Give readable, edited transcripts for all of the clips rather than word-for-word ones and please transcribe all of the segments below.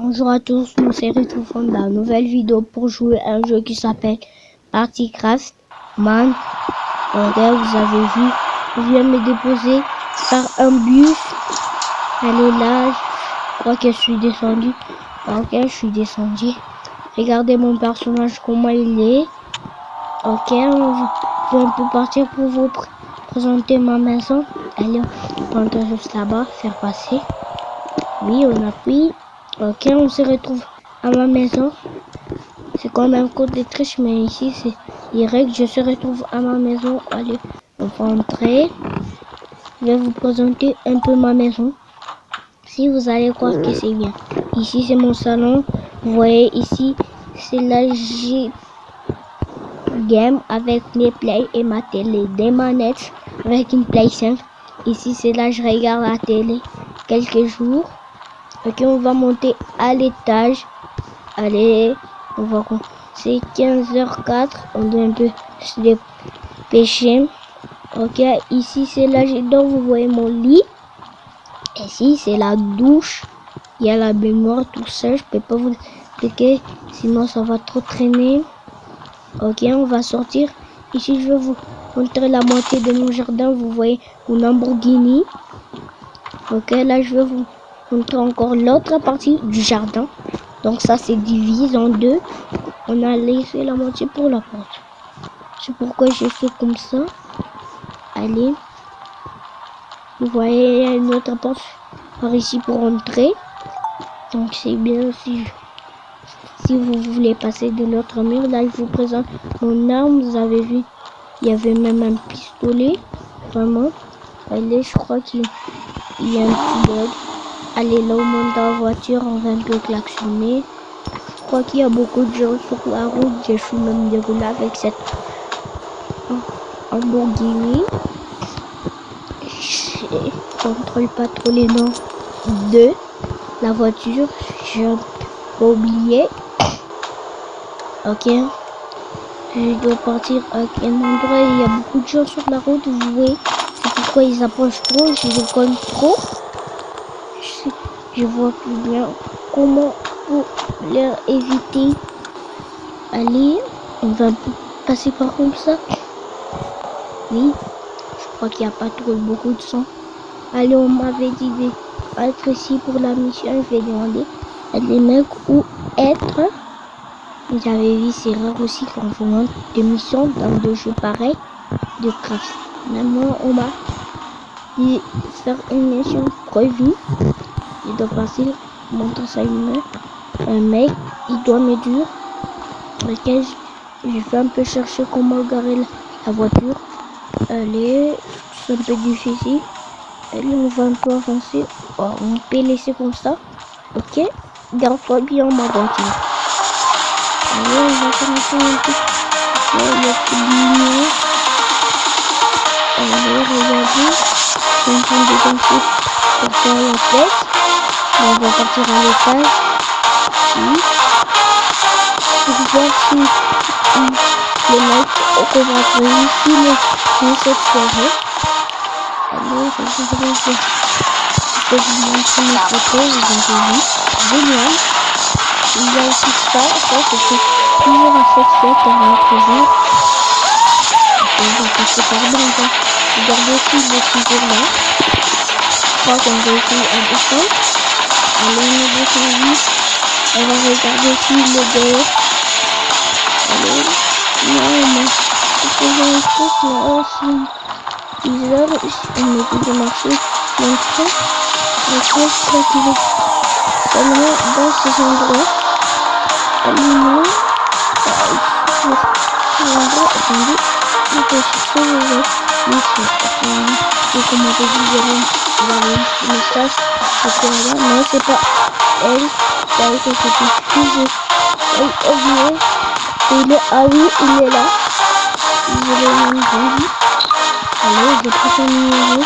Bonjour à tous, nous c'est retrouvons dans une nouvelle vidéo pour jouer à un jeu qui s'appelle Partycraft Man. Donc là, vous avez vu, je viens me déposer par un bus. Elle est là, je crois que je suis descendu. Ok, je suis descendu. Regardez mon personnage, comment il est. Ok, je vais un peu partir pour vous présenter ma maison. Allez, on rentre juste là-bas, faire passer. Oui, on appuie. Ok, on se retrouve à ma maison. C'est comme un code de triche, mais ici c'est direct. Je se retrouve à ma maison. Allez, on va entrer. Je vais vous présenter un peu ma maison. Si vous allez croire que c'est bien. Ici c'est mon salon. Vous voyez ici, c'est la game avec mes play et ma télé. Des manettes avec une play 5. Ici c'est là je regarde la télé quelques jours. Ok, on va monter à l'étage. Allez, on va c'est 15h04. On doit un peu se dépêcher. Ok, ici c'est là donc vous voyez mon lit. Ici c'est la douche. Il y a la baignoire, tout ça. Je peux pas vous expliquer, sinon ça va trop traîner. Ok, on va sortir. Ici je vais vous montrer la moitié de mon jardin. Vous voyez mon Lamborghini. Ok, là je vais vous montrer encore l'autre partie du jardin. Donc ça c'est divisé en deux. On a laissé la moitié pour la porte. C'est pourquoi j'ai fait comme ça. Allez. Vous voyez, il y a une autre porte par ici pour entrer. Donc c'est bien si vous voulez passer de l'autre mur. Là je vous présente mon arme. Vous avez vu, il y avait même un pistolet. Vraiment. Allez, je crois qu'il y a un petit bug. Allez, là, on monte dans la voiture, on va un peu klaxonner. Je crois qu'il y a beaucoup de gens sur la route. Je suis même déroulé avec cette Lamborghini. Je contrôle pas trop les noms de la voiture. J'ai pas oublié. Ok. Je dois partir à un endroit. Il y a beaucoup de gens sur la route. Vous voyez. C'est pourquoi ils approchent trop. Je les connais trop. Je vois plus bien comment pour leur éviter. Allez, on va passer par comme ça. Oui, je crois qu'il n'y a pas trop beaucoup de sang. Allez, on m'avait dit d'être ici pour la mission. Je vais demander à des mecs où être. J'avais vu, c'est rare aussi quand je demande des missions dans des jeux pareils de craft. Maintenant, on m'a dit faire une mission prévue. Il doit passer, monter ça un mec, il doit me dire lequel je vais un peu chercher comment garer la voiture. Allez, c'est un peu difficile. Allez, on va un peu avancer. Oh, on peut laisser comme ça. Ok, garde-toi bien ma voiture. Allez, on va commencer un peu. Le petit lignon. Allez, regardez. Je suis en train de danser pour faire la fête. On va partir à l'étage. Oui. Pour voir si les mecs qu'on va trouver ici dans cette soirée. Allez, regardez. Je peux vous montrer mes photos. Vous avez vu. Génial. Il y a aussi ça c'était toujours à cette fête un autre jour. On va passer par devant. Regardez aussi, il est toujours là. Je crois qu'on va essayer à descendre. Allez, on est descendu. On va regarder aussi le dehors. Allez. Non, mais c'est toujours un truc, mais aussi 10 heures, on est tout de marcher. Maintenant, je crois qu'il est seulement dans ces endroits. Allez, non. L'endroit, attendez. Je vais chercher les missions. Et comme on avait dit, il y avait un message. Là. Non, c'est pas elle. Ça a été fusé. Elle oublié. Ah oui, il est là. Je l'ai même vendu. Allez, j'ai pris son numéro.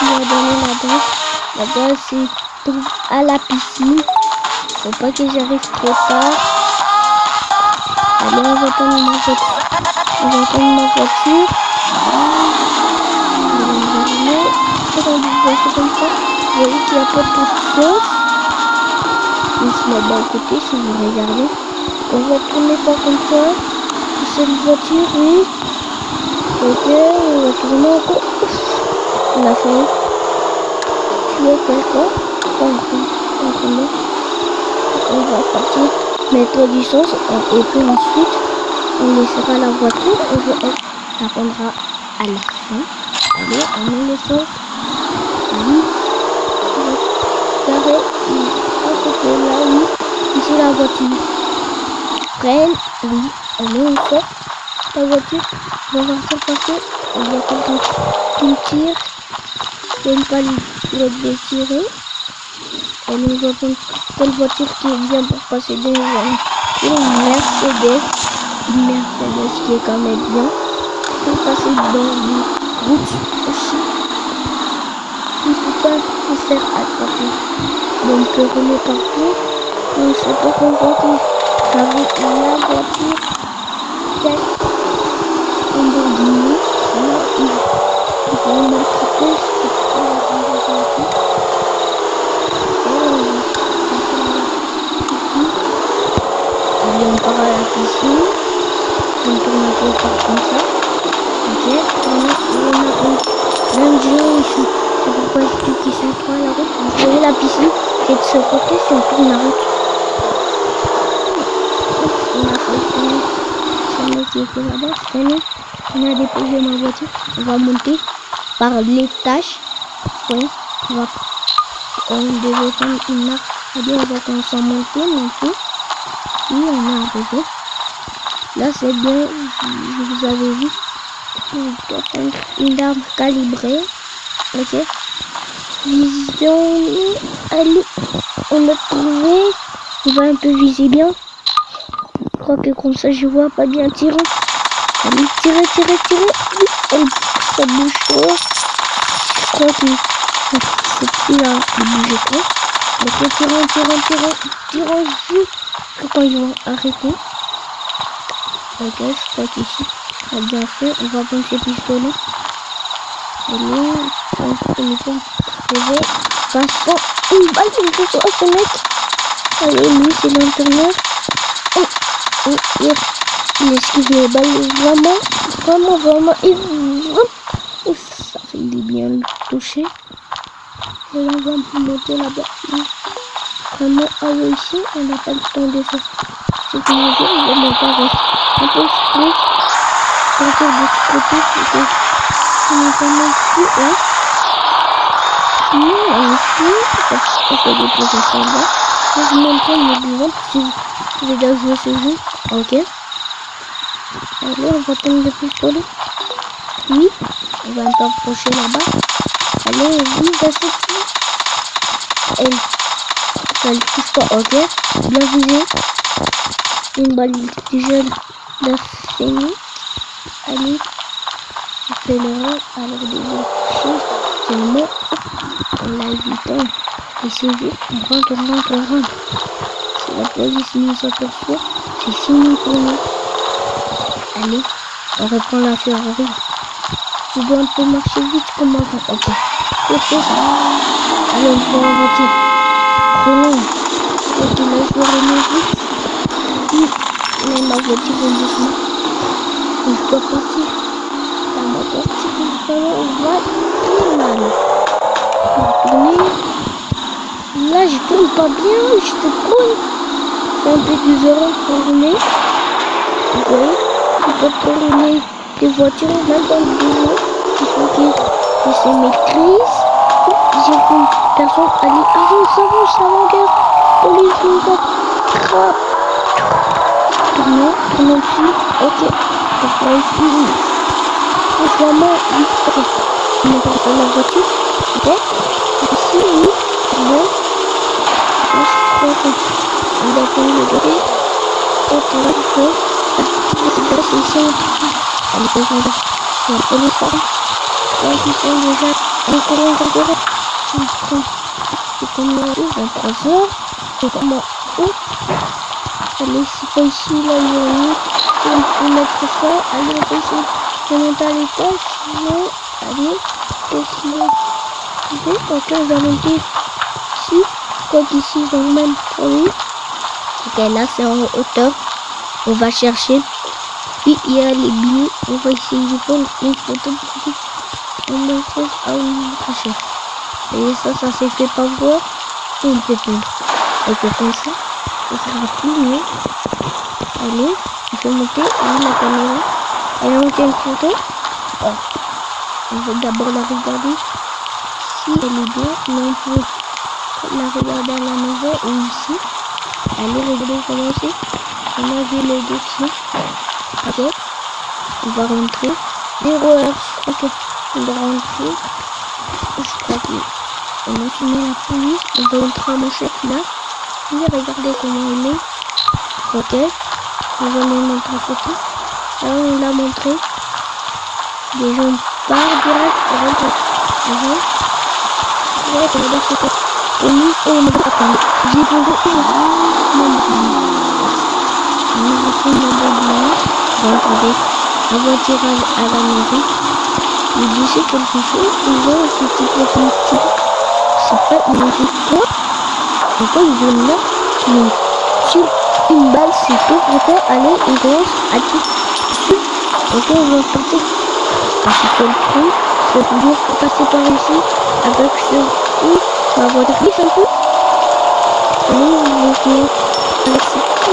Il a donné l'adresse. L'adresse se trouve à la piscine. Faut pas que j'arrive trop tard. Allez, on va prendre ma voiture. On va prendre ma voiture. C'est comme ça. Vous voyez qu'il n'y a pas trop de choses. ils se mettent d'un côté si vous regardez. On va tourner pas comme ça. C'est une voiture, oui. Ok, on va tourner encore. On a failli tuer quelqu'un. On va partir mettre du sens et puis ensuite on laissera la voiture et on attendra à la fin. Allez, on met l'essence. Oui. Carré, à côté là, oui. Ici la voiture. Freine, oui. On met une sorte. La voiture, on va faire passer. Il y a quelqu'un qui me tire. Il y a une palette de tirer. Et nous allons prendre quelle voiture qui est bien pour passer des zones. Une Mercedes qui est quand même bien. Pour passer dans les routes aussi. Il ne faut pas se faire attraper. Donc on est partout. On sait pas qu'on va avec la voiture. Quelle Lamborghini. Sinon ils vont m'attraper. Allez, on part à la piscine. On tourne un peu par comme ça. Ok, on a un géant ici. C'est pourquoi je dis qu'ils sont trois à la route. Vous voyez la piscine qui est de ce côté si on tourne la route. On a failli finir. C'est le mec qui était là-bas. Cette année, on a déposé ma voiture. On va monter par l'étage. Oui, on devait prendre une marque. C'est-à-dire on va commencer à monter. Oui, on est arrivé. Là, c'est bien, je vous avais vu. Je dois prendre une arme calibrée. Ok. Vision. Allez, on a trouvé. On va un peu viser bien. Je crois que comme ça, je vois pas bien tirer. Allez, tirer. Oui, ça bouge trop. Je crois que c'est plus là de bouger trop. Ok, tirons juste quand ils vont arrêter. Ok, je crois qu'ici, on a bien fait. On va prendre ces pistolets. Allez, on est pas arrivé. Passons une balle de plus à ce mec. Allez, lui, c'est l'intérieur. Il esquive les balles vraiment. Et ça fait bien le toucher. Et là, on va monter là-bas. Vraiment, ici, on n'a pas le temps de faire. C'est que je vais monter avec un peu plus. Partir de ce côté, c'est que on est vraiment plus là. Ici, on peut déposer ça là. Je vous montre mon exemple si vous avez déjà joué ce jeu. Ok. Allez, on va prendre le pistolet. Oui, on va un peu approcher là-bas. Allez, oui, restez dessus. Elle, ça ne touche pas, ok. Bien visé. Une balle de gel de phénix. Allez, on fait l'erreur. Alors, deuxième chose, c'est le mot. On l'a évité. Et c'est vite, on rentre. Si la police nous aperçoit, c'est fini pour nous. Allez, on reprend la Ferrari. Je dois un peu marcher vite comme avant. Ok. C'est ça. Allez, on prend la voiture. Prenons. Ok, là, je dois revenir vite. Oui, mais ma voiture est doucement. Et je dois passer. La moto, on va très mal. Pour tourner. Là, je tourne pas bien. Je te prends. C'est un peu différent pour tourner. Vous voyez, tu peux tourner des voitures, même dans le jeu. Il faut que se maîtrise. J'ai vu une personne aller avant, gars. Police nous attrape. Tournons dessus. Ok. Donc là, ici, vraiment, vite. On est passé à la voiture. Ok. Ici, oui. Bon. Je crois qu'on va prendre le côté. Ok, là, il faut. C'est ici. Allez, c'est ça. La police. Là, ils sont déjà encore. C'est comme là, 23 heures. C'est comme où. Allez, c'est pas ici, là, il y a une. On peut mettre ça. Allez, on peut essayer de monter à l'étage. Sinon, allez, essayer. Ok, on va monter ici. quoi qu'ici j'emmène pour lui. Ok, là c'est en hauteur. On va chercher. Puis il y a les billets. On va essayer de prendre une photo pour dire on me trouve à notre chef. Et ça s'est fait pas voir. Et on peut prendre. Et que comme ça sera plus mieux. Allez, je vais monter la caméra. Elle a monté une photo. Oh. On va d'abord la regarder si elle est bien. Mais on peut la regarder à la maison ou ici. Allez, regardez comment c'est. On a vu le dossier. Ok. On va rentrer. 0 heure, je crois qu'on doit rentrer. Je crois qu'on a filmé la police. On va entrer à mon chef là. Regardez comment il est. Ok. On va lui montrer la photo. Alors on l'a montré. Les gens partent direct. On rentre. Direct, on va dire photo. Et lui, on ne va pas attendre. J'ai posé bon, attendez, la voiture à la maison. Il disait quelque chose. Ils ont ce type de politique. Je sais pas, ils ont fait quoi. Pourquoi ils ont là qui tire une balle, c'est tout. Pourquoi aller, ils commencent à tirer. Ok, on va partir. Parce que le coup, je vais toujours passer par ici avec ce ma voiture glisse un peu. Et nous, on va jouer avec ce petit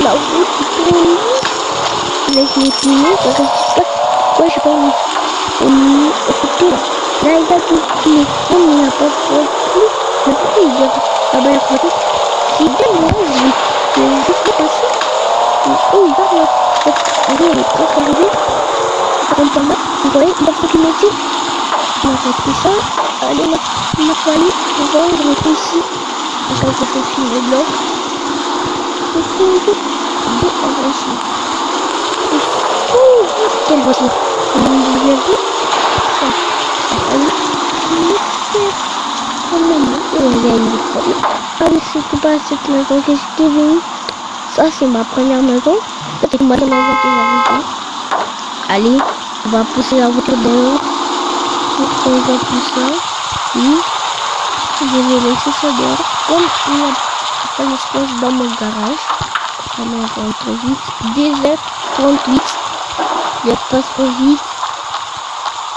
la route qui tourne avec les pneus, parce que je sais pas pourquoi j'ai pas mis autour. Là, il a tout pneus, comme il n'a pas de plus, mais pourquoi il doit là-bas la côté? Si bien moi, je vais juste passer, et il va là. Allez, il est presque arrivé. Comme par là, vous voyez, il a ce qu'il me dit. On va faire tout ça. Allez, là, il faut aller, on va rentrer ici. Il y a quelque chose qui est blanc. Quelle voiture? Vous l'avez vu? Ça a eu il y a une problème. Allez, c'était pas cette maison que j'étais venue. Ça, c'est ma première maison. C'était ma maison que j'avais vue. Allez, on va pousser la voiture dehors. On va pousser. Oui, je vais laisser ça dehors. Comme il n'y a pas d'espace dans mon garage. Allez, on va trop vite. 2h38. Il passe trop vite.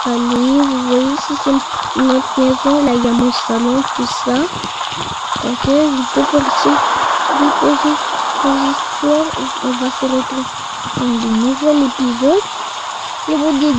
Allez, vous voyez, si c'est notre maison, là il y a mon salon, tout ça. Ok, je peux partir. Je vais poser les histoires. On va se retrouver dans un nouvel épisode. Je vous dis